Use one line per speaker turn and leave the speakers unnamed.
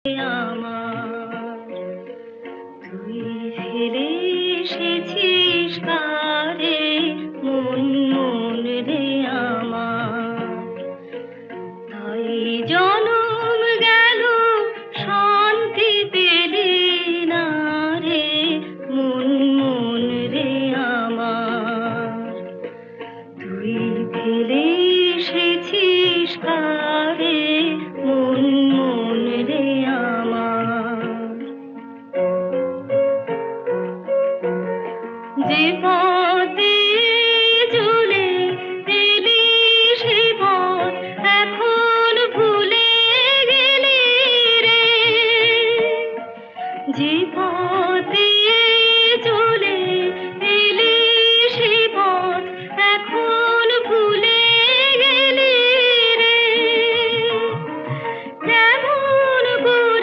আমার তুই ফিরে এসেছিস কারে মন মন রে আমার তাই জনম গেল শান্তি পেলি না রে মন মন রে আমার তুই ফিরে এসেছিস কারে মন মন রে আমার যে পথে চলে এলি সে পথ এখন ভুলে গেলি রে যে